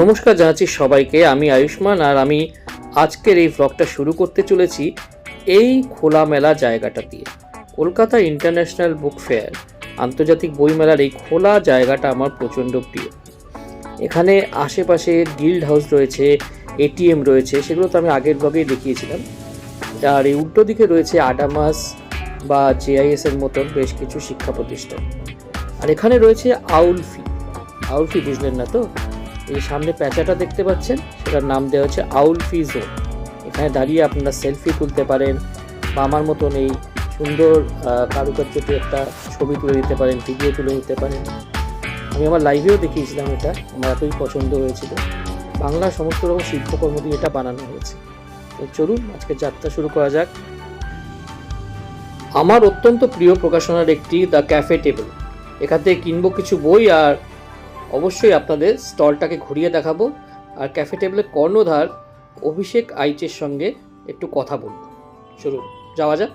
নমস্কার জানাচ্ছি সবাইকে। আমি আয়ুষ্মান, আর আমি আজকের এই ব্লগটা শুরু করতে চলেছি এই খোলামেলা জায়গাটা দিয়ে। কলকাতা ইন্টারন্যাশনাল বুক ফেয়ার, আন্তর্জাতিক বইমেলার এই খোলা জায়গাটা আমার প্রচণ্ড প্রিয়। এখানে আশেপাশে গিল্ড হাউস রয়েছে, এটিএম রয়েছে, সেগুলো তো আমি আগের ব্লগেই দেখিয়েছিলাম। আর এই উল্টো দিকে রয়েছে আডামাস বা জেআইএস এর মতন বেশ কিছু শিক্ষা প্রতিষ্ঠান। আর এখানে রয়েছে আউলফি বুঝলেন না তো? এই সামনে প্যাঁচাটা দেখতে পাচ্ছেন, সেটার নাম দেওয়া হচ্ছে আউলফি জোন। এখানে দাঁড়িয়ে আপনারা সেলফি তুলতে পারেন বা আমার মতন এই সুন্দর কারুকার্যতে একটা ছবি তুলে দিতে পারেন, ভিডিও তুলে নিতে পারেন। আমি আমার লাইভেও দেখিয়েছিলাম, এটা আমার এতই পছন্দ হয়েছিল। বাংলার সমস্ত রকম শিল্পকর্ম দিয়ে এটা বানানো হয়েছে। তো চলুন আজকে যাত্রা শুরু করা যাক। আমার অত্যন্ত প্রিয় প্রকাশনার একটি দ্য ক্যাফে টেবিল। এখান থেকে কিনবো কিছু বই, আর অবশ্যই আপনাদের স্টলটাকে ঘুরিয়ে দেখাবো। আর ক্যাফে টেবিলের কর্ণধার অভিষেক আইচের সঙ্গে একটু কথা বলবো। চলুন যাওয়া যাক।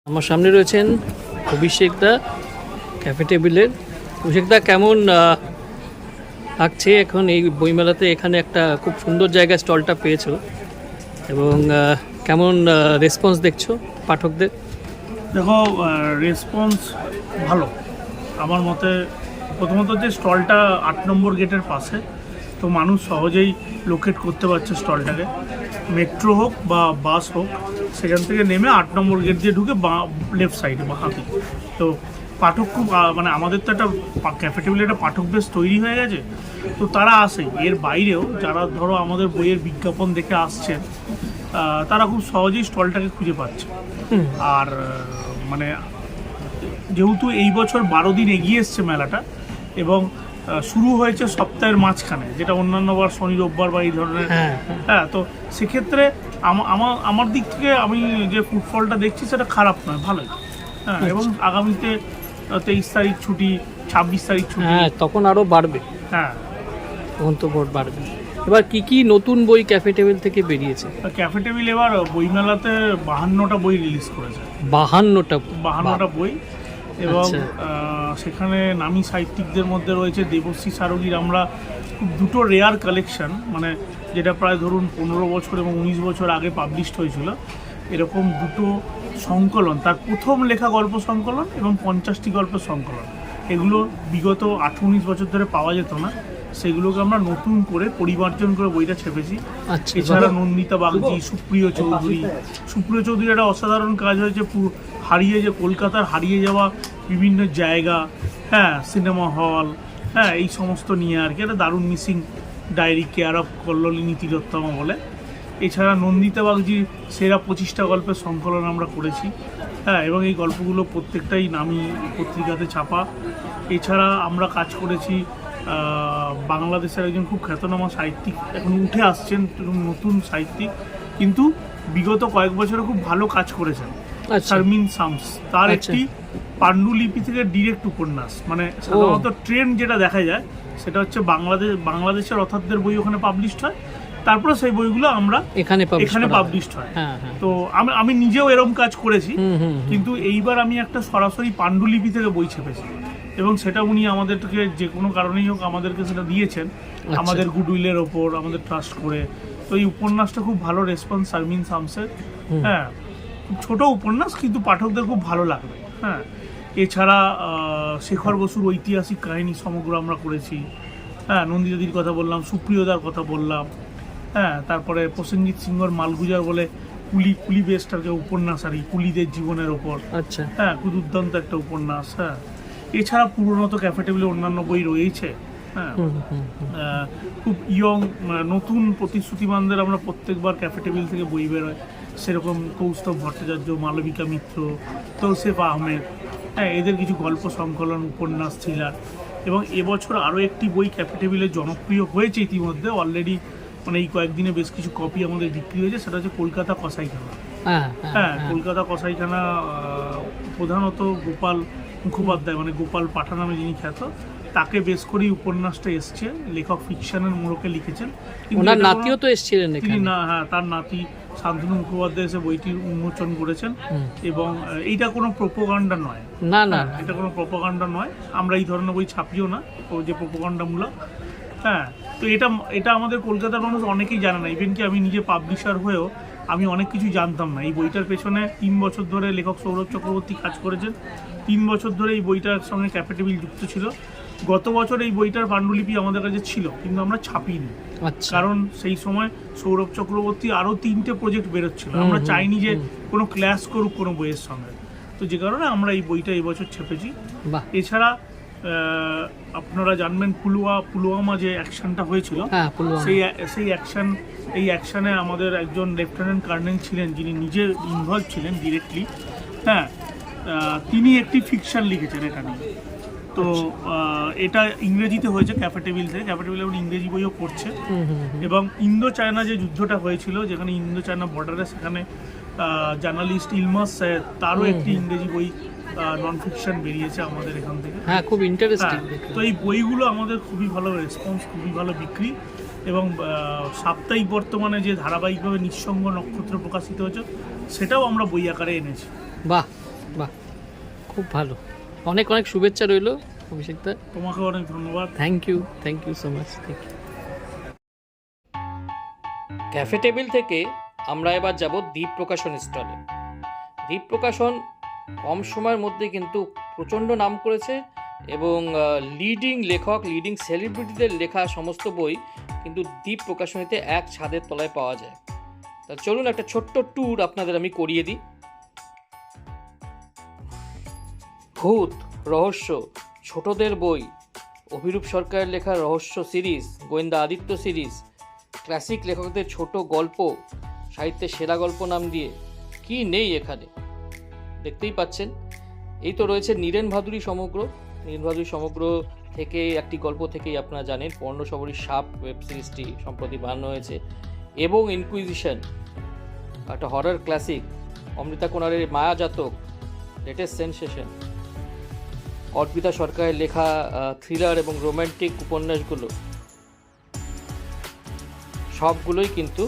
আমার সামনে রয়েছেন অভিষেক দা, ক্যাফে টেবিলের। অভিষেক দা, কেমন লাগছে এখন এই বইমেলাতে? এখানে একটা খুব সুন্দর জায়গায় স্টলটা পেয়েছো, এবং কেমন রেসপন্স দেখছো পাঠকদের? দেখো, রেসপন্স ভালো আমার মতে। প্রথমত যে স্টলটা 8 নম্বর গেটের পাশে, তো মানুষ সহজেই লোকেট করতে পারছে স্টলটাকে। মেট্রো হোক বা বাস হোক, সেখান থেকে নেমে 8 নম্বর গেট দিয়ে ঢুকে লেফট সাইডে বা হাতে। তো পাঠক খুব মানে আমাদের তো একটা ক্যাফে টেবিলে একটা পাঠক বেশ তৈরি হয়ে গেছে, তো তারা আসে। এর বাইরেও যারা ধরো আমাদের বইয়ের বিজ্ঞাপন দেখে আসছেন, তারা খুব সহজেই স্টলটাকে খুঁজে পাচ্ছে। আর মানে যেহেতু এই বছর 12 দিন এগিয়ে এসছে মেলাটা, এবং শুরু হয়েছে সপ্তাহের মাঝখানে, যেটা অন্যান্য বার শনি রোববার বা এই ধরনের। হ্যাঁ, তো সেক্ষেত্রে আমার দিক থেকে আমি যে ফুটফলটা দেখছি সেটা খারাপ নয়, ভালোই। হ্যাঁ, এবং আগামীতে 23 তারিখ ছুটি, 26 তারিখ ছুটি, তখন আরও বাড়বে। হ্যাঁ, তখন তো ভোট বাড়বে। এবার কি নতুন বই ক্যাফে টেবিল থেকে বেরিয়েছে? ক্যাফে টেবিল এবার বইমেলাতে 52টা বই রিলিজ করেছে। 52টা বই, এবং সেখানে নামী সাহিত্যিকদের মধ্যে রয়েছে দেবশ্রী সারোগীর আমরা খুব দুটো রেয়ার কালেকশন, মানে যেটা প্রায় ধরুন 15 বছর এবং 19 বছর আগে পাবলিশড হয়েছিল, এরকম দুটো সংকলন, তার প্রথম লেখা গল্প সংকলন এবং 50টি গল্পের সংকলন। এগুলো বিগত 18-19 বছর ধরে পাওয়া যেত না, সেগুলোকে আমরা নতুন করে পরিমার্জন করে বইটা ছেপেছি। এছাড়া নন্দিতা বাগচি, সুপ্রিয় চৌধুরীর একটা অসাধারণ কাজ হয়েছে, কলকাতার হারিয়ে যাওয়া বিভিন্ন জায়গা, হ্যাঁ, সিনেমা হল, হ্যাঁ, এই সমস্ত নিয়ে আর কি একটা দারুণ মিসিং ডায়েরি, কেয়ার অফ কল্লোলিনী তিলোত্তমা বলে। এছাড়া নন্দিতা বাগচির সেরা 25টা গল্পের সংকলন আমরা করেছি। হ্যাঁ, এবং এই গল্পগুলো প্রত্যেকটাই নামী পত্রিকাতে ছাপা। এছাড়া আমরা কাজ করেছি বাংলাদেশের একজন খুব খ্যাতনামা সাহিত্যিক, এখন উঠে আসছেন নতুন সাহিত্যিক, কিন্তু বিগত কয়েক বছরে খুব ভালো কাজ করেছেন, শারমিন শামস। তার একটি পাণ্ডুলিপি থেকে ডিরেক্ট উপন্যাস, মানে সাধারণত ট্রেন্ড যেটা দেখা যায় সেটা হচ্ছে বাংলাদেশের অথারদের বই ওখানে পাবলিশড হয়, তারপরে সেই বইগুলো আমরা এখানে পাবলিশড হয়। হ্যাঁ হ্যাঁ। তো আমি নিজেও এরকম কাজ করেছি, হুম। কিন্তু এইবার আমি একটা সরাসরি পাণ্ডুলিপি থেকে বই ছেপেছি এবং সেটা উনি আমাদেরকে যে কোনো কারণেই হোক আমাদেরকে সেটা দিয়েছেন আমাদের গুডউইলের ওপর, আমাদের ট্রাস্ট করে। তো এই উপন্যাসটা খুব ভালো রেসপন্স শারমিন শামসের। হ্যাঁ, ছোট উপন্যাস কিন্তু পাঠকদের খুব ভালো লাগবে। হ্যাঁ, এছাড়া শেখর বসুর ঐতিহাসিক কাহিনী সমগ্র আমরা করেছি। হ্যাঁ, নন্দিতাদির কথা বললাম, সুপ্রিয়দার কথা বললাম। হ্যাঁ, তারপরে প্রসেনজিৎ সিংহর মালগুজার বলে কুলি বেস্ট একটা উপন্যাস, আর এই কুলিদের জীবনের ওপর। আচ্ছা। হ্যাঁ, খুব দুর্দান্ত একটা উপন্যাস। হ্যাঁ, এছাড়া পুরনো তো ক্যাফে টেবিলে অন্যান্য বই রয়েছে। হ্যাঁ, খুব নতুন প্রতিশ্রুতিমানদের আমরা প্রত্যেকবার ক্যাফে টেবিল থেকে বই বেরোয়, সেরকম কৌস্তভ ভট্টাচার্য, মালবিকা মিত্র, তৌসিফ আহমেদ। হ্যাঁ, এদের কিছু গল্প সংকলন, উপন্যাস, থ্রিলার। এবং এবছর আরও একটি বই ক্যাফে টেবিলে জনপ্রিয় হয়েছে ইতিমধ্যে, অলরেডি মানে এই কয়েকদিনে বেশ কিছু কপি আমাদের বিক্রি হয়েছে, সেটা হচ্ছে কলকাতা কসাইখানা। হ্যাঁ, কলকাতা কসাইখানা প্রধানত গোপাল মুখোপাধ্যায়, মানে গোপাল পাঠা নামে যিনি খ্যাত, তাকে বেশ করেই উপন্যাসটা এসছে। লেখক ফিকশনের মোড়কে লিখেছেন, ওনার নাতিও তো এসেছিলেন তিনি না। হ্যাঁ, তার নাতি শান্তনু মুখোপাধ্যায় এসে বইটি উন্মোচন করেছেন। এবং এইটা কোনো প্রোপাগান্ডা নয়। না, এটা কোনো প্রোপাগান্ডা নয়। আমরা এই ধরনের বই ছাপিও না, ও যে প্রোপাগান্ডামূলক। হ্যাঁ, তো এটা আমাদের কলকাতার মানুষ অনেকেই জানে না। ইভেন কি আমি নিজে পাবলিশার হয়েও আমি অনেক কিছু জানতাম না। এই বইটার পেছনে 3 বছর ধরে লেখক সৌরভ চক্রবর্তী কাজ করেছেন। 3 বছর ধরে এই বইটার সঙ্গে ক্যাফে টেবিল যুক্ত ছিল। গত বছর এই বইটার পাণ্ডুলিপি আমাদের কাছে ছিল, কিন্তু আমরা ছাপিনি। কারণ সেই সময় সৌরভ চক্রবর্তী আরও 3টে প্রজেক্ট বেরোচ্ছিল। আমরা চাইনি যে কোনো ক্ল্যাশ করুক কোনো বইয়ের সঙ্গে, তো যে কারণে আমরা এই বইটা এই বছর ছেপেছি। এছাড়া আপনারা জানবেন পুলওয়ামা যে অ্যাকশনটা হয়েছিল, এই অ্যাকশনে আমাদের একজন লেফটেন্যান্ট কর্নেল ছিলেন, যিনি নিজে ইনভলভ ছিলেন ডিরেক্টলি। হ্যাঁ, তিনি একটি ফিকশন লিখেছেন এটা নিয়ে। তো এটা ইংরেজিতে হয়েছে ক্যাফে টেবিল থেকে। ক্যাফে টেবিল এখন ইংরেজি বইও করছে। এবং ইন্দো চায়না যে যুদ্ধটা হয়েছিল, যেখানে ইন্দো চায়না বর্ডারে, সেখানে জার্নালিস্ট ইলমাস সায়েদ, তারও একটি ইংরেজি বই নন ফিকশন বেরিয়েছে আমাদের এখান থেকে। হ্যাঁ, খুব ইন্টারেস্টিং। তো এই বইগুলো আমাদের খুবই ভালো রেসপন্স, খুবই ভালো বিক্রি। এবং সাপ্তাহিক বর্তমানে যে ধারাবাহিকভাবে নিঃসঙ্গ নক্ষত্র প্রকাশিত হয়েছে, সেটাও আমরা বই আকারে এনেছি। বাহ বাহ, খুব ভালো। অনেক অনেক শুভেচ্ছা রইল অভিষেক দা। তোমাকে অনেক ধন্যবাদ। Thank you so much. Cafe table থেকে আমরা এবার যাব দ্বীপ প্রকাশন স্টলে। দ্বীপ প্রকাশন কম সময়ের মধ্যে কিন্তু প্রচণ্ড নাম করেছে, এবং লিডিং লেখক, লিডিং সেলিব্রিটিদের লেখা সমস্ত বই কিন্তু দ্বীপ প্রকাশনীতে এক ছাদের তলায় পাওয়া যায়। তা চলুন একটা ছোট্ট ট্যুর আপনাদের আমি করিয়ে দিই। ভূত, রহস্য, ছোটদের বই, অভিরূপ সরকারের লেখা রহস্য সিরিজ, গোয়েন্দা আদিত্য সিরিজ, ক্লাসিক লেখকদের ছোট গল্প, সাহিত্যের সেরা গল্প নাম দিয়ে কি নেই এখানে, দেখতেই পাচ্ছেন। এই তো রয়েছে নীরেন ভাদুরী সমগ্র। নীরেন ভাদুরী সমগ্র থেকে একটি গল্প থেকেই আপনারা জানেন পর্ণশবরীর সাপ ওয়েব সিরিজটি সম্প্রতি বানানো হয়েছে, এবং ইনকুইজিশন একটা হরর ক্লাসিক, অমৃতা কোনারের মায়াজাতক লেটেস্ট সেনসেশন, অর্পিতা সরকারের লেখা থ্রিলার এবং রোম্যান্টিক উপন্যাসগুলো সবগুলোই কিন্তু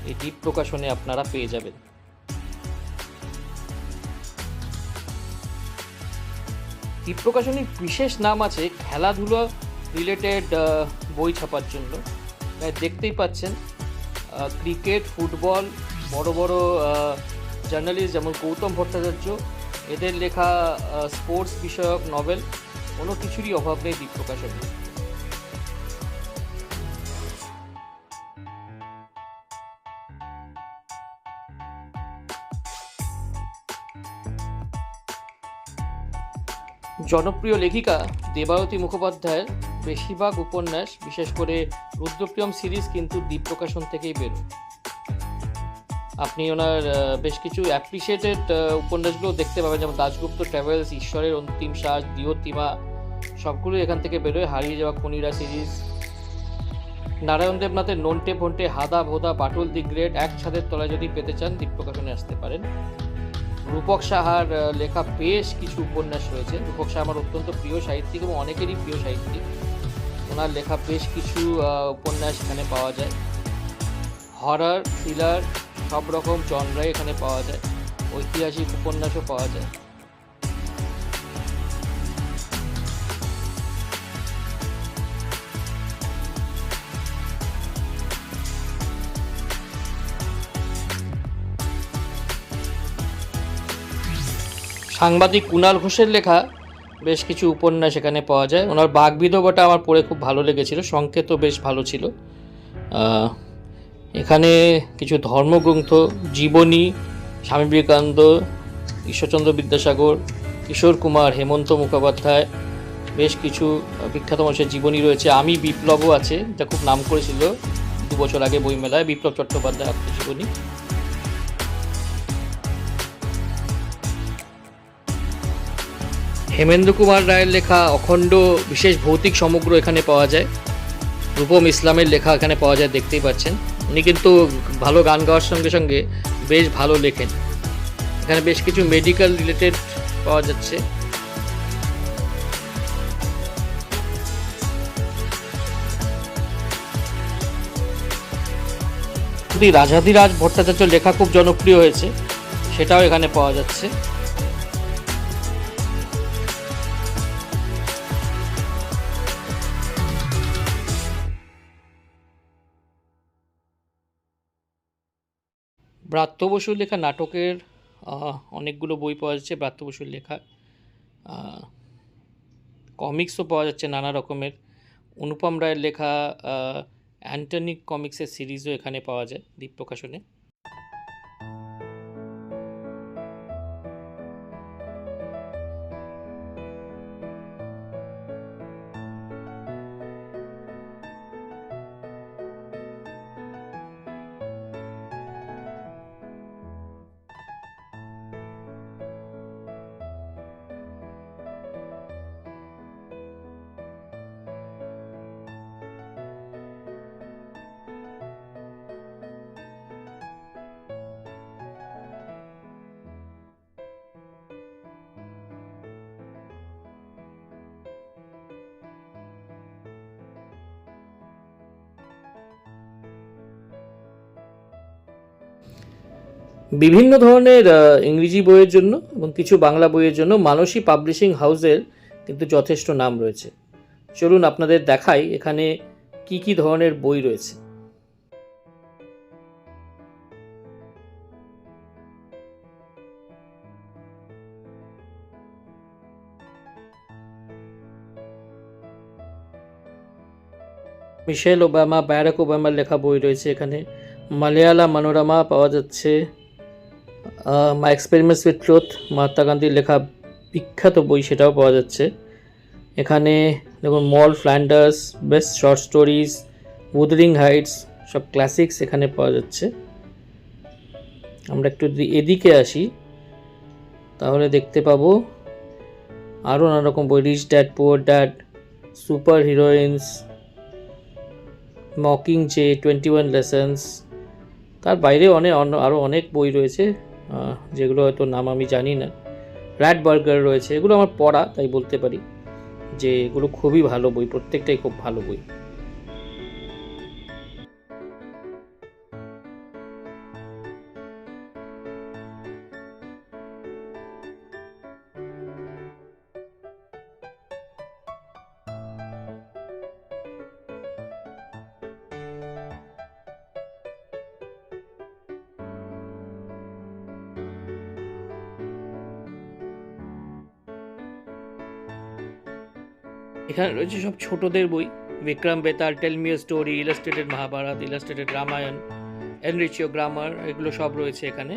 এই দ্বীপ প্রকাশনে আপনারা পেয়ে যাবেন। দ্বীপ প্রকাশনীর বিশেষ নাম আছে খেলাধুলা রিলেটেড বই ছাপার জন্য। দেখতেই পাচ্ছেন ক্রিকেট, ফুটবল, বড় বড় জার্নালিস্ট যেমন গৌতম ভট্টাচার্য, এদের লেখা স্পোর্টস বিষয়ক নভেল, কোনো কিছুরই অভাব নেই দ্বীপ প্রকাশনে। জনপ্রিয় লেখিকা দেবায়তী মুখোপাধ্যায়ের বেশিরভাগ উপন্যাস, বিশেষ করে রুদ্রপ্রিয়ম সিরিজ কিন্তু দ্বীপ প্রকাশন থেকেই বেরোয়। আপনি ওনার বেশ কিছু অ্যাপ্রিসিয়েটেড উপন্যাসগুলো দেখতে পাবেন, যেমন দাশগুপ্ত ট্রাভেলস, ঈশ্বরের অন্তিম শ্বাস, দিয়োতিমা, সবগুলোই এখান থেকে বেরোয়। হারিয়ে যাওয়া খনিরা সিরিজ, নারায়ণ দেবনাথের নন্টে ফন্টে, হাদা ভোদা, বাটুল দি গ্রেট এক ছাদের তলায় যদি পেতে চান দ্বীপ প্রকাশনে আসতে পারেন। রূপক সাহার লেখা বেশ কিছু উপন্যাস রয়েছে। রূপক সাহা আমার অত্যন্ত প্রিয় সাহিত্যিক এবং অনেকেরই প্রিয় সাহিত্যিক। ওনার লেখা বেশ কিছু উপন্যাস এখানে পাওয়া যায়। হরর, থ্রিলার সব রকম জনরাই এখানে পাওয়া যায়, ঐতিহাসিক উপন্যাসও পাওয়া যায়। সাংবাদিক কুণাল ঘোষের লেখা বেশ কিছু উপন্যাস এখানে পাওয়া যায়। ওনার বাগবিধবাটা আমার পড়ে খুব ভালো লেগেছিল, সংকেতও বেশ ভালো ছিল। এখানে কিছু ধর্মগ্রন্থ, জীবনী, স্বামী বিবেকানন্দ, ঈশ্বরচন্দ্র বিদ্যাসাগর, কিশোর কুমার, হেমন্ত মুখোপাধ্যায়, বেশ কিছু বিখ্যাত মানুষের জীবনী রয়েছে। আমি বিপ্লবও আছে, এটা খুব নাম করেছিল 2 বছর আগে বইমেলায়, বিপ্লব চট্টোপাধ্যায় আত্মজীবনী। হেমেন্দ্র কুমার রায়ের লেখা অখণ্ড বিশেষ ভৌতিক সমগ্র এখানে পাওয়া যায়। রূপম ইসলামের লেখা এখানে পাওয়া যায়, দেখতেই পাচ্ছেন। উনি কিন্তু ভালো গান গাওয়ার সঙ্গে সঙ্গে বেশ ভালো লেখেন। এখানে বেশ কিছু মেডিকেল রিলেটেড পাওয়া যাচ্ছে। রাজাধিরাজ ভট্টাচার্য লেখা খুব জনপ্রিয় হয়েছে, সেটাও এখানে পাওয়া যাচ্ছে। ব্রাত্য বসুর লেখা নাটকের অনেকগুলো বই পাওয়া যাচ্ছে। ব্রাত্য বসুর লেখা কমিক্সও পাওয়া যাচ্ছে নানা রকমের। অনুপম রায়ের লেখা অ্যান্টনি কমিক্সের সিরিজও এখানে পাওয়া যায় দ্বীপ প্রকাশনে। বিভিন্ন ধরনের ইংরেজি বইয়ের জন্য এবং কিছু বাংলা বইয়ের জন্য মানসী পাবলিশিং হাউসের কিন্তু যথেষ্ট নাম রয়েছে। চলুন আপনাদের দেখাই এখানে কি কি ধরনের বই রয়েছে। মিশেল ওবামা, ব্যারাক ওবামার লেখা বই রয়েছে এখানে। মালয়ালা মনোরমা পাওয়া যাচ্ছে। My experiments with truth, Mahatma গান্ধীর লেখা বিখ্যাত বই, সেটাও পাওয়া যাচ্ছে এখানে। দেখুন, Moll Flanders, best short stories, Wuthering Heights, সব ক্লাসিক্স এখানে পাওয়া যাচ্ছে। আমরা একটু যদি এদিকে আসি তাহলে দেখতে পাবো আরও নানা রকম বই। Rich dad poor dad, super heroines, mockingjay, 21 lessons. তার বাইরে আরও অনেক বই রয়েছে যেগুলো হয়তো নাম আমি জানি না। র্যাট বার্গার রয়েছে, এগুলো আমার পড়া, তাই বলতে পারি যে এগুলো খুবই ভালো বই, প্রত্যেকটাই খুব ভালো বই। এখানে রয়েছে সব ছোটদের বই। Vikram Betal, tell me a story, illustrated Mahabharat, illustrated Ramayan, enrich your grammar, এগুলো সব রয়েছে এখানে।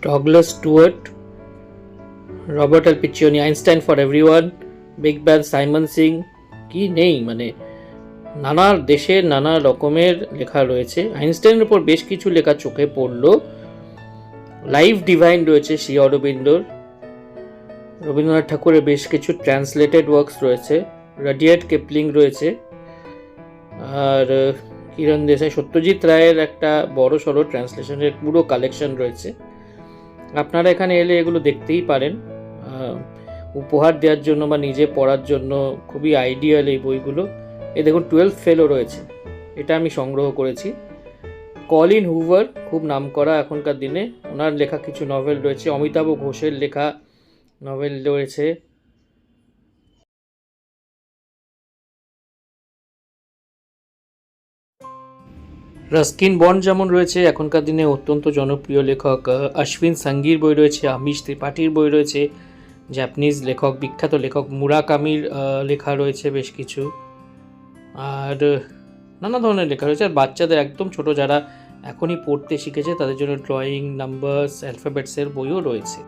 Douglas Stuart, Robert L Piccioni, Einstein for everyone, big bang, Simon Singh, কি নেই, মানে নানা দেশের নানা রকমের লেখা রয়েছে। আইনস্টাইনের উপর বেশ কিছু লেখা চোখে পড়লো। লাইফ ডিভাইন রয়েছে শ্রী অরবিন্দর। রবীন্দ্রনাথ ঠাকুরের বেশ কিছু ট্রান্সলেটেড ওয়ার্কস রয়েছে। রাডিয়ার্ড কিপলিং রয়েছে, আর কিরণ দেশাই, সত্যজিৎ রায়ের একটা বড় সড়ো ট্রান্সলেশনের পুরো কালেকশন রয়েছে। আপনারা এখানে এলে এগুলো দেখতেই পারেন। উপহার দেওয়ার জন্য বা নিজে পড়ার জন্য খুবই আইডিয়াল এই বইগুলো। এই দেখুন 12 ফেলও রয়েছে, এটা আমি সংগ্রহ করেছি। কলিন হুভার খুব নামকরা এখনকার দিনে, ওনার লেখা কিছু নভেল রয়েছে। অমিতাভ ঘোষের লেখা নভেল রয়েছে। রাস্কিন বন্ড যেমন রয়েছে এখনকার দিনে অত্যন্ত জনপ্রিয় লেখক, অশ্বিন সাঙ্গির বই রয়েছে, আমিশ ত্রিপাঠীর বই রয়েছে, জাপানিজ লেখক, বিখ্যাত লেখক মুরাকামির লেখা রয়েছে বেশ কিছু, আর নানা ধরনের লেখা রয়েছে। আর বাচ্চাদের একদম ছোট যারা এখনই পড়তে শিখেছে তাদের জন্য ড্রয়িং, নাম্বারস, অ্যালফাবেটসের বইও রয়েছে।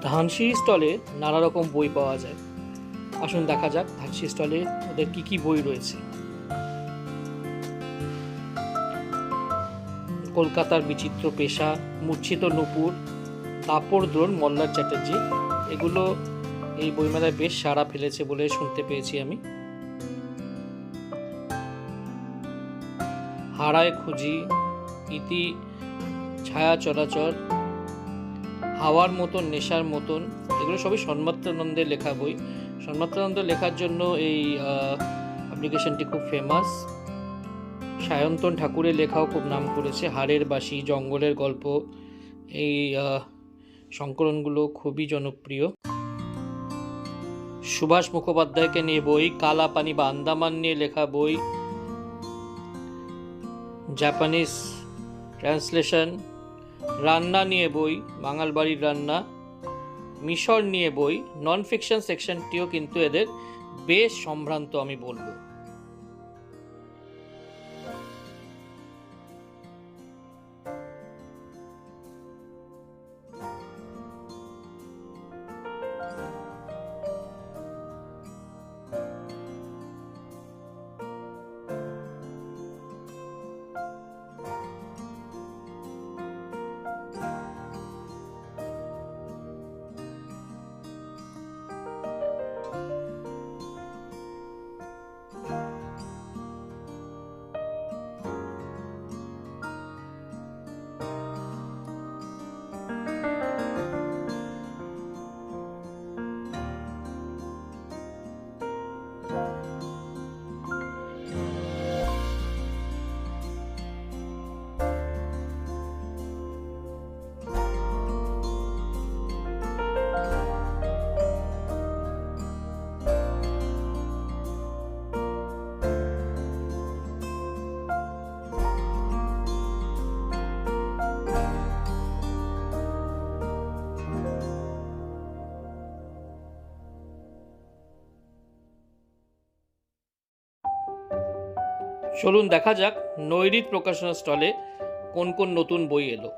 ধানসি স্টলে নানা রকম বই পাওয়া যায়। আসুন দেখা যাক ধানসি স্টলে ওদের কি কি বই রয়েছে। কলকাতার বিচিত্র পেশা, মূর্ছিত নূপুর, তাপড় দ্রোণ মল্লার চ্যাটার্জি, এগুলো এই বইমেলায় বেশ সাড়া ফেলেছে বলে শুনতে পেয়েছি আমি। হারায় খুঁজি, ইতি, ছায়া চরাচর, হাওয়ার মতন, নেশার মতন, এগুলো সবই সন্মাত্রানন্দের লেখা বই। সন্মাত্রানন্দ লেখার জন্য এই অ্যাপ্লিকেশনটি খুব ফেমাস। সায়ন্তন ঠাকুরের লেখাও খুব নাম করেছে। হাড়ের বাঁশি, জঙ্গলের গল্প, এই সংকলনগুলো খুবই জনপ্রিয়। সুভাষ মুখোপাধ্যায়কে নিয়ে বই, কালাপানি বা আন্দামান নিয়ে লেখা বই, জাপানিজ ট্রান্সলেশন, রান্না নিয়ে বই, বাঙাল বাড়ির রান্না, মিশর নিয়ে বই। নন ফিকশন সেকশনটিও কিন্তু এদের বেশ সম্ভ্রান্ত আমি বলবো। চলুন দেখা যাক নৈরিত প্রকাশনা স্টলে কোন কোন নতুন বই এলো।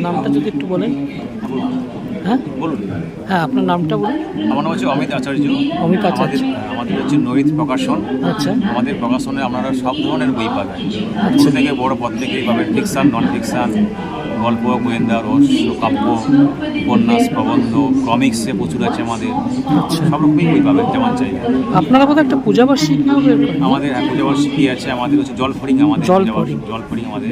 নামটা যদি একটু বলেন। হ্যাঁ বলুন। হ্যাঁ, আপনার নামটা বলুন। আমার নাম হচ্ছে অমিত আচার্য। অমিত আচার্য। আমাদের হচ্ছে নৈত প্রকাশন। আচ্ছা আমাদের প্রকাশনে আপনারা সব ধরনের বই পাবেন, আচ্ছা। ছোট থেকে বড় প্রত্যেকেই পাবেন, ফিকশান, নন ফিকশান, গল্প, গোয়েন্দা, রহস্য, কাব্য, উপন্যাস, প্রবন্ধ, কমিক্সে প্রচুর আছে আমাদের। আচ্ছা। সব রকমই বই পাবেন যেমন চাইবেন। আপনারা বোধহয় একটা পূজাবার্ষিকীও বের করেন। আমাদের পূজাবার্ষিকী আছে, আমাদের হচ্ছে জলফড়িং, আমাদের জলফড়িং। জলফড়িং আমাদের।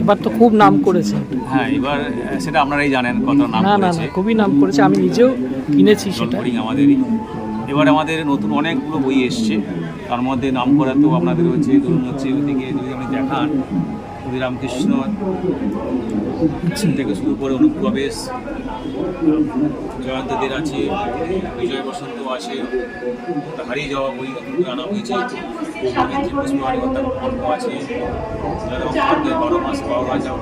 এবার তো খুব নাম করেছে। হ্যাঁ, এবার সেটা আপনারাই জানেন কত নাম না না করেছে। না, খুবই নাম করেছে, আমি নিজেও কিনেছি সেটা। জলফড়িং আমাদেরই। এবার আমাদের নতুন অনেকগুলো বই এসছে, তার মধ্যে নাম করা তো আপনাদের হচ্ছে ধরুন হচ্ছে ওইদিকে যদি আপনি দেখান, রামকৃষ্ণ থেকে শুরু করে অনুপ্রবেশ, জয়ন্তদের আছে, বিজয় বসন্ত আছে, হারিয়ে যাওয়া বই নতুন করে আনা হয়েছে, পুষ্পহারি হত্যার গল্প আছে, 12 মাস পাওয়া রাজা,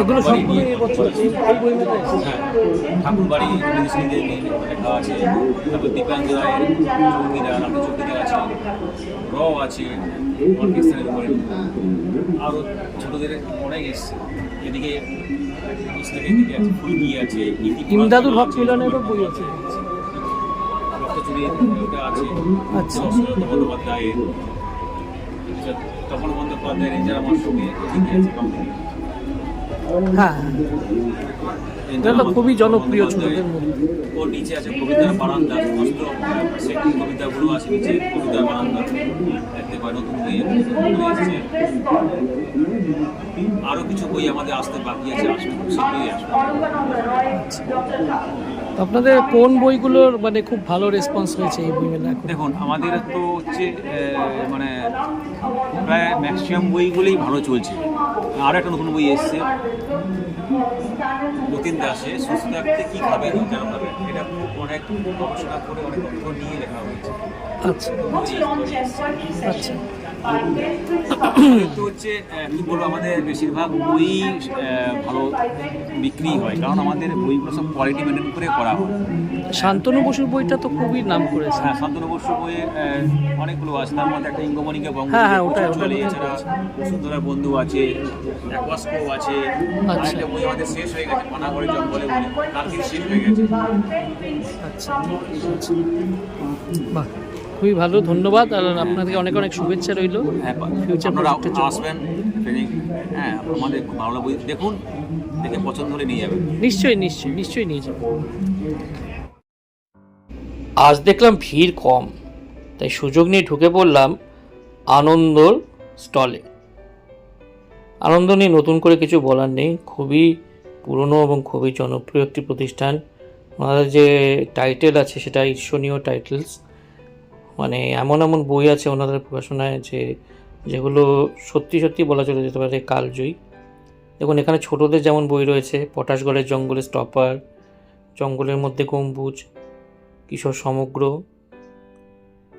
এগুলো সবগুলো এবছর এই বইগুলো এসেছে। হ্যাঁ, ঠাকুরবাড়ি বিদেশিদের নিয়ে লেখা আছে, তারপর দীপাঞ্জ রায়ের চৌকিদার, আপনি চৌকিদার আছে, র আছে, পাকিস্তানের উপরে আরও ছোটোদের অনেক এসছে। এদিকে পুস্তকের দিকে আছে, ফুলকি আছে, ইমদাদুল হক মিলনেরও বই আছে। রক্তচুরির ওটা আছে, আচ্ছা। সুব্রত বন্দ্যোপাধ্যায়ের, তপন বন্দ্যোপাধ্যায়ের এই যারা আমার সঙ্গে এদিকে আছে কোম্পানি। হ্যাঁ, এটা তো খুবই জনপ্রিয় ছোটদের মধ্যে। ওর নিচে আছে কবিতার বারান্দা, সমস্ত সেই কবিতাগুলো আছে নিচে, কবিতার বারান্দা দেখতে পাই। নতুন বই এসছে, আরও কিছু বই আমাদের আসতে বাকি আছে, আসবে শীঘ্রই আসবে। তো আপনাদের কোন বইগুলোর মানে খুব ভালো রেসপন্স হয়েছে এই বই মেলা? দেখুন, আমাদের তো হচ্ছে মানে প্রায় ম্যাক্সিমাম বইগুলোই ভালো চলছে। আর একটা নতুন বই এসছে যতীন দাসে, সুস্থ থাকতে কী খাবেন কেন খাবেন, এটা খুব অনেক গবেষণা করে অনেক তথ্য নিয়ে লেখা হয়েছে। আচ্ছা আচ্ছা। তো হচ্ছে কী বলবো, আমাদের বেশিরভাগ বই ভালো বিক্রি হয়, কারণ আমাদের বইগুলো সব কোয়ালিটি মেনটেন করে করা হয়। শান্তনু বসুর বইটা তো খুবই নাম করেছে। হ্যাঁ, শান্তনু বসুর বইয়ে অনেকগুলো আছে, তার মধ্যে একটা ইঙ্গমণিকা বঙ্গ, হ্যাঁ, ওটাই চলে, এছাড়া বসুন্ধরা বন্ধু আছে, অ্যাকোয়াস্কো আছে। আচ্ছা। একটা বই আমাদের শেষ হয়ে গেছে, পানাগড়ে জঙ্গলে বলে, কালকে শেষ হয়ে গেছে। আচ্ছা, বাহ, খুবই ভালো, ধন্যবাদ। আর আপনাদেরকে অনেক অনেক শুভেচ্ছা রইল ফিউচার আপনারা প্রজেক্টের জন্য। আসবেন, হ্যাঁ, আমাদের খুব ভালো বই দেখুন, দেখে পছন্দ হলে নিয়ে যাবেন। নিশ্চয়ই নিশ্চয়ই নিশ্চয়ই নিয়ে যাব। আজ দেখলাম ভিড় কম, তাই সুযোগ নিয়ে ঢুকে পড়লাম আনন্দর স্টলে। আনন্দ নিয়ে নতুন করে কিছু বলার নেই, খুবই পুরনো এবং খুবই জনপ্রিয় একটি প্রতিষ্ঠান। ওনাদের যে টাইটেল আছে সেটা ঈর্ষণীয় টাইটেলস, মানে এমন এমন বই আছে ওনাদের প্রকাশনায় যেগুলো সত্যি সত্যি বলা চলে যেতে পারে কালজয়ী। দেখুন, এখানে ছোটদের যেমন বই রয়েছে, পটাশগড়ের জঙ্গলে স্টপার, জঙ্গলের মধ্যে গম্বুজ, কিশোর সমগ্র,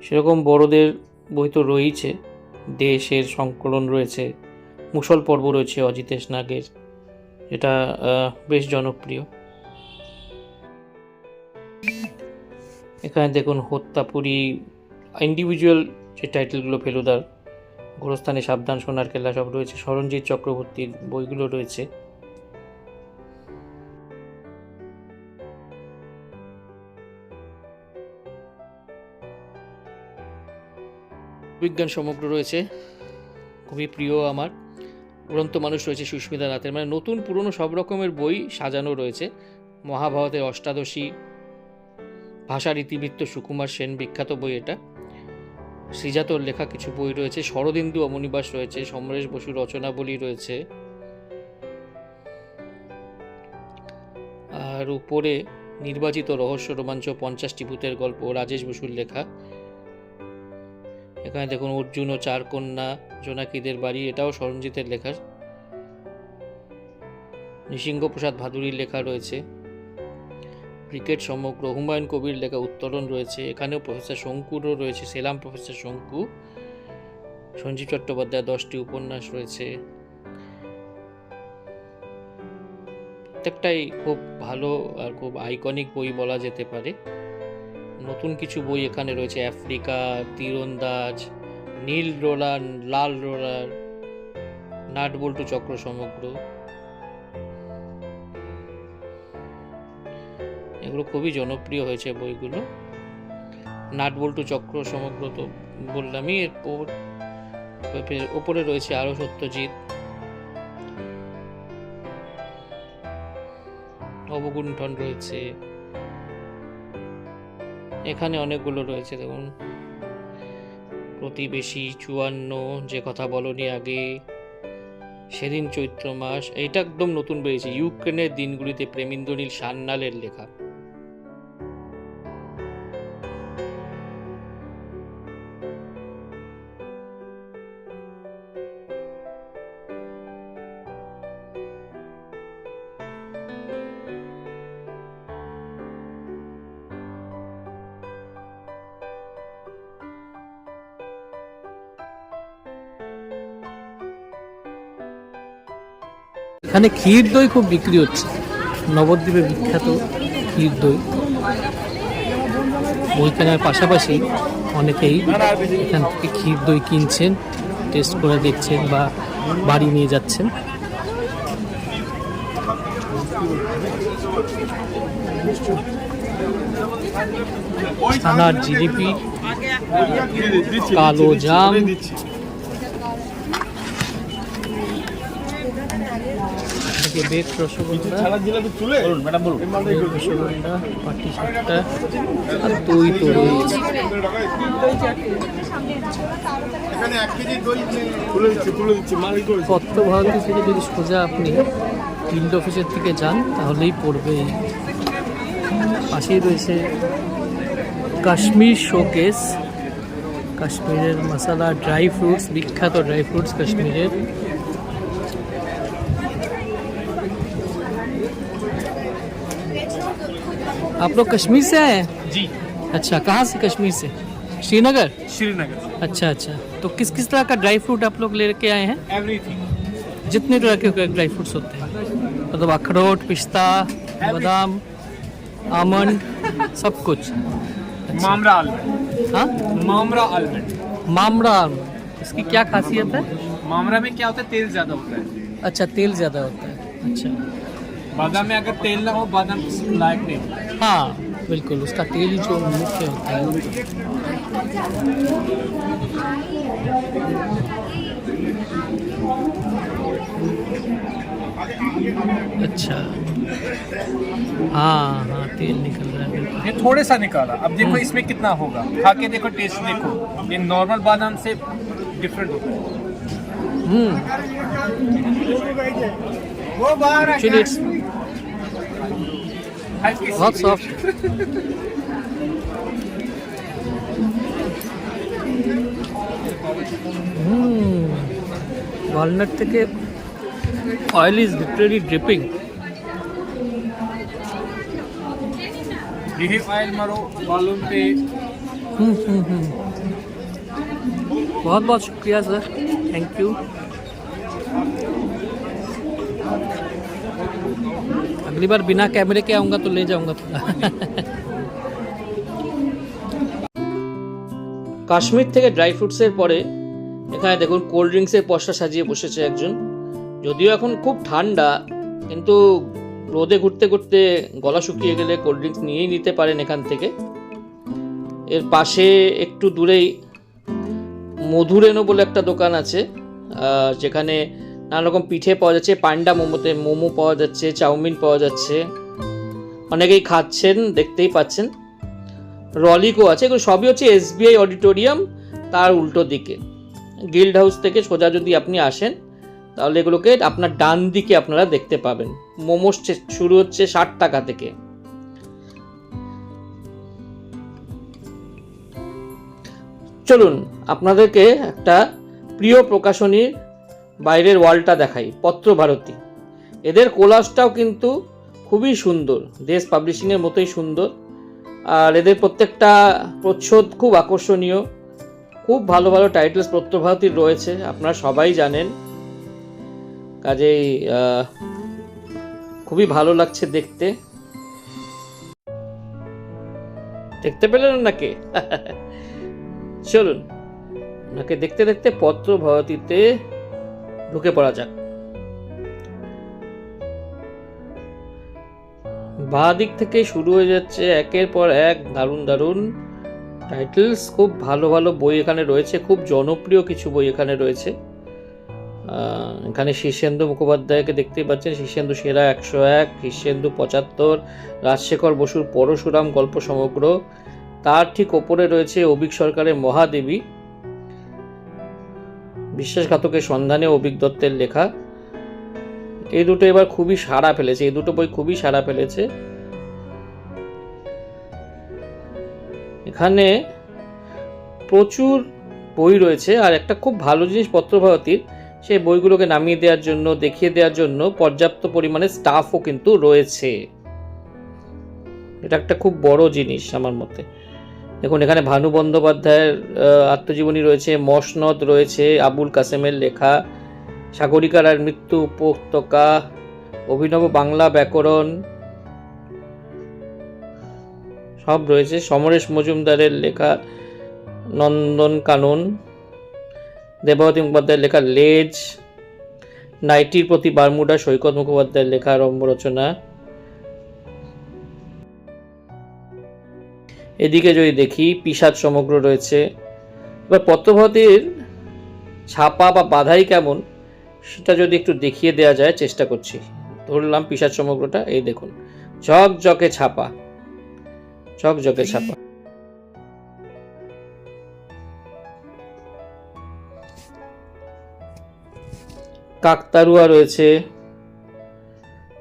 সেরকম বড়দের বই তো রয়েছে, দেশের সংকলন রয়েছে, মুসল পর্ব রয়েছে অজিতেশ নাগের, এটা বেশ জনপ্রিয়। এখানে দেখুন হত্যাপুরী, ইন্ডিভিজুয়াল যে টাইটেলগুলো ফেলুদার, গোরস্থানে সাবধান, সোনার কেল্লা সব রয়েছে, সরঞ্জিৎ চক্রবর্তীর বইগুলো রয়েছে। বিজ্ঞান সমগ্র রয়েছে, খুবই প্রিয় আমার। উড়ন্ত মানুষ রয়েছে সুস্মিতা নাথের, মানে নতুন পুরনো সব রকমের বই সাজানো রয়েছে। মহাভারতের অষ্টাদশী, ভাষার ইতিবৃত্ত সুকুমার সেন, বিখ্যাত বই এটা। শ্রীজাতর লেখা কিছু বই রয়েছে, শরদিন্দু অমনিবাস রয়েছে, সমরেশ বসুর রচনাবলী রয়েছে, আর উপরে নির্বাচিত রহস্য রোমাঞ্চ 50টি ভূতের গল্প, রাজেশ বসুর লেখা। এখানে দেখুন অর্জুন ও চার কন্যা, জোনাকিদের বাড়ি, এটাও সরঞ্জিতের লেখা। নৃসিংহপ্রসাদ ভাদুরীর লেখা রয়েছে। ক্রিকেট সমগ্র, হুমায়ুন কবির লেখা উত্তরণ রয়েছে। এখানেও প্রফেসর শঙ্কুরও রয়েছে, সেলাম প্রফেসর শঙ্কু। সঞ্জীব চট্টোপাধ্যায় 10টি উপন্যাস রয়েছে, প্রত্যেকটাই খুব ভালো আর খুব আইকনিক বই বলা যেতে পারে। নতুন কিছু বই এখানে রয়েছে, আফ্রিকা, তীরন্দাজ, নীল রোলার, লাল রোলার, নাটবল্টু চক্র সমগ্র। এগুলো খুবই জনপ্রিয় হয়েছে বইগুলো। নাটবল্টু চক্র সমগ্র তো বললামই, এরপর ওপরে রয়েছে আরো সত্যজিৎ, অবগুণ্ঠন রয়েছে, এখানে অনেকগুলো রয়েছে। দেখুন, প্রতিবেশী, 54, যে কথা বলনি আগে, সেদিন চৈত্র মাস, এটা একদম নতুন বেরিয়েছে, ইউক্রেনের দিনগুলিতে, প্রেমেন্দ্রনীল সান্যালের লেখা। এখানে ক্ষীর দই খুব বিক্রি হচ্ছে, নবদ্বীপে বিখ্যাত ক্ষীর দই। বই কেনার পাশাপাশি অনেকেই এখান থেকে ক্ষীর দই কিনছেন, টেস্ট করে দেখছেন বা বাড়ি নিয়ে যাচ্ছেন। ছানার জিলিপি, কালো জাম, বেক রসগোল্লা, রসগোল্লা, পাটিসাপটা আর দই তো রয়েছে। পত্রভারতী থেকে যদি সোজা আপনি ফিল্ড অফিসের থেকে যান তাহলেই পড়বে। পাশেই রয়েছে কাশ্মীর শোকেস, কাশ্মীরের মশলা, ড্রাই ফ্রুটস, বিখ্যাত ড্রাই ফ্রুটস কাশ্মীরের। आप लोग कश्मीर से आए हैं? जी, अच्छा, कहाँ से? कश्मीर से श्रीनगर। श्रीनगर। अच्छा अच्छा, तो किस किस तरह का ड्राई फ्रूट आप लोग लेके आए हैं? एवरीथिंग, जितने तरह के ड्राई फ्रूट्स होते हैं, मतलब अखरोट, पिस्ता, बादाम, आमंड, सब कुछ। मामरा आलमंड। हाँ, मामरा आलमंड। मामरा, इसकी क्या खासियत है? मामरा में क्या होता है, तेल ज्यादा होता है। अच्छा, तेल ज़्यादा होता है। अच्छा, बादाम में अगर तेल ना हो, बादाम लायक नहीं होता। हाँ बिल्कुल, उसका तेल ही जो मुख्य होता है। अच्छा, हाँ हाँ, तेल निकल रहा है बिल्कुल। ये थोड़े सा निकाला, अब देखो इसमें कितना होगा, खा के देखो, टेस्ट देखो, ये नॉर्मल बादाम से डिफरेंट होता है। Actually, it's बहुत सॉफ्ट। वॉलनट থেকে ऑयल इज लिटरली ड्रिपिंग। यही ऑयल मारो बालों पे। बहुत बहुत शुक्रिया सर, थैंक यू। अगली बार बिना कैमरे के आऊँगा तो ले जाऊँगा थोड़ा। কাশ্মীর থেকে ড্রাই ফ্রুটসের পরে এখানে দেখুন কোল্ড ড্রিঙ্কসের পসরা সাজিয়ে বসেছে একজন। যদিও এখন খুব ঠান্ডা, কিন্তু রোদে ঘুরতে ঘুরতে গলা শুকিয়ে গেলে কোল্ড ড্রিঙ্কস নিয়েই নিতে পারেন এখান থেকে। এর পাশে একটু দূরেই মধুরেনো বলে একটা দোকান আছে, যেখানে নানা রকম পিঠে পাওয়া যাচ্ছে, পান্ডা মোমোতে মোমো পাওয়া যাচ্ছে, চাউমিন পাওয়া যাচ্ছে, অনেকেই খাচ্ছেন, দেখতেই পাচ্ছেন। রলিকো আছে, এগুলো সবই হচ্ছে SBI অডিটোরিয়াম তার উল্টো দিকে। গিল্ড হাউস থেকে সোজা যদি আপনি আসেন তাহলে এগুলোকে আপনার ডান দিকে আপনারা দেখতে পাবেন। মোমো শুরু হচ্ছে 60 টাকা থেকে। চলুন আপনাদেরকে একটা প্রিয় প্রকাশনীর বাইরের ওয়ালটা দেখাই, পত্রভারতী। এদের কোলাজটাও কিন্তু খুবই সুন্দর, দেশ পাবলিশিংয়ের মতোই সুন্দর। আর এদের প্রত্যেকটা প্রচ্ছদ খুব আকর্ষণীয়, খুব ভালো ভালো টাইটেলস পত্রভারতীর রয়েছে, আপনারা সবাই জানেন। কাজেই খুবই ভালো লাগছে দেখতে। দেখতে পেলেন নাকি? চলুন ওনাকে দেখতে দেখতে পত্রভারতীতে ঢুকে পড়া যাক। বাঁ দিক থেকে শুরু হয়ে যাচ্ছে একের পর এক দারুণ দারুণ টাইটেলস। খুব ভালো ভালো বই এখানে রয়েছে, খুব জনপ্রিয় কিছু বই এখানে রয়েছে। এখানে শীর্ষেন্দু মুখোপাধ্যায়কে দেখতেই পাচ্ছেন, শীর্ষেন্দু সেরা 101, শীর্ষেন্দু 75, রাজশেখর বসুর পরশুরাম গল্প সমগ্র। তার ঠিক ওপরে রয়েছে অভিক সরকারের মহাদেবী, বিশ্বাসঘাতকের সন্ধানে অভিক দত্তের লেখা। এই দুটো এবার খুবই সাড়া ফেলেছে, এই দুটো বই খুবই সাড়া ফেলেছে। এখানে প্রচুর বই রয়েছে, আর একটা খুব ভালো জিনিস পত্রভারতীর, সেই বইগুলোকে নামিয়ে দেওয়ার জন্য, দেখিয়ে দেওয়ার জন্য পর্যাপ্ত পরিমাণে স্টাফও কিন্তু রয়েছে। এটা একটা খুব বড় জিনিস আমার মতে। দেখুন এখানে ভানু বন্দ্যোপাধ্যায়ের আত্মজীবনী রয়েছে, মসনদ রয়েছে, আবুল কাসেমের লেখা, সাগরিকা রায়ের মৃত্যু উপত্যকা, অভিনব বাংলা ব্যাকরণ সব রয়েছে, সমরেশ মজুমদারের লেখা নন্দন কানন, দেবাবতী মুখোপাধ্যায়ের লেখা লেজ, নাইটির প্রতি বারমুডা সৈকত মুখোপাধ্যায়ের লেখা রম্য রচনা। এদিকে যদি দেখি পিশাচ সমগ্র রয়েছে। এবার পত্রভারতীর ছাপা বা বাধাই কেমন সেটা যদি একটু দেখিয়ে দেওয়া যায়, চেষ্টা করছি। ধরলাম পিশাচ সমগ্রটা, এই দেখুন ঝকঝকে ছাপা, ঝকঝকে ছাপা। কাকতারুয়া রয়েছে,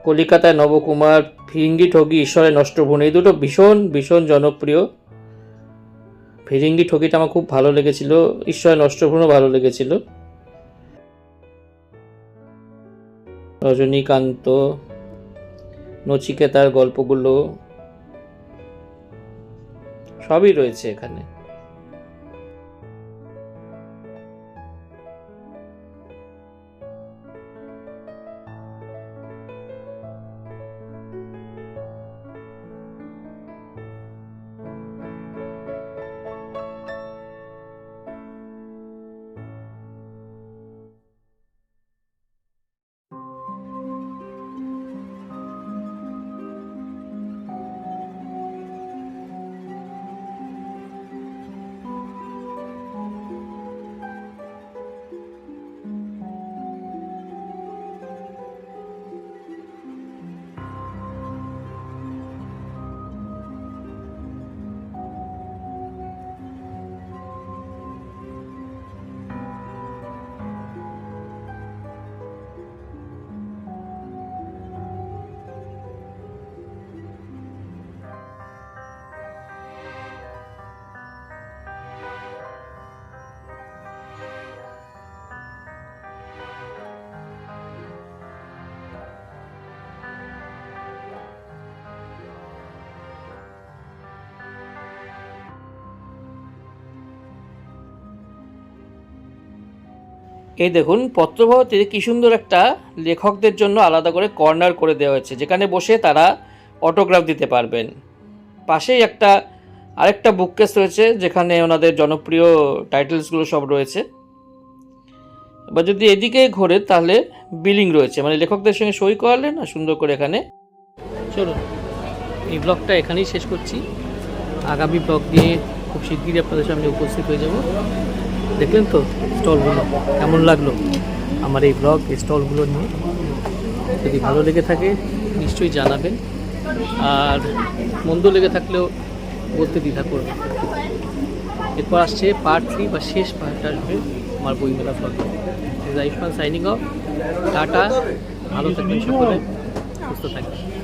কলিকাতায় নবকুমার, ফিরিঙ্গি ঠগি, ঈশ্বরের নষ্টভূমি, এই দুটো ভীষণ ভীষণ জনপ্রিয়। ফিরিঙ্গি ঠগিটা আমার খুব ভালো লেগেছিল, ঈশ্বরের নষ্টভূমিও ভালো লেগেছিল। রজনীকান্ত, নচিকেতার গল্পগুলো সবই রয়েছে এখানে। এই দেখুন পত্রভারতীতে কি সুন্দর একটা লেখকদের জন্য আলাদা করে কর্নার করে দেওয়া হয়েছে, যেখানে বসে তারা অটোগ্রাফ দিতে পারবেন। পাশেই আরেকটা বুককেস রয়েছে, যেখানে ওনাদের জনপ্রিয় টাইটেলসগুলো সব রয়েছে। এবার যদি এদিকে ঘোরে তাহলে বিলিং রয়েছে, মানে লেখকদের সঙ্গে সই করালেন না সুন্দর করে এখানে। চলুন এই ব্লগটা এখানেই শেষ করছি। আগামী ব্লগ নিয়ে খুব শিগগিরই আপনাদের সামনে উপস্থিত হয়ে যাব। দেখলেন তো স্টলগুলো কেমন লাগলো আমার এই ব্লগ, এই স্টলগুলো নিয়ে। যদি ভালো লেগে থাকে নিশ্চয়ই জানাবেন, আর মন্দ লেগে থাকলেও বলতে দ্বিধা করবেন। এরপর আসছে পার্ট 3 বা শেষ পার্ট আসবে আমার বইমেলা blog. Ayushman signing off, tata, ভালো থাকবেন সকলে, সুস্থ থাকবেন।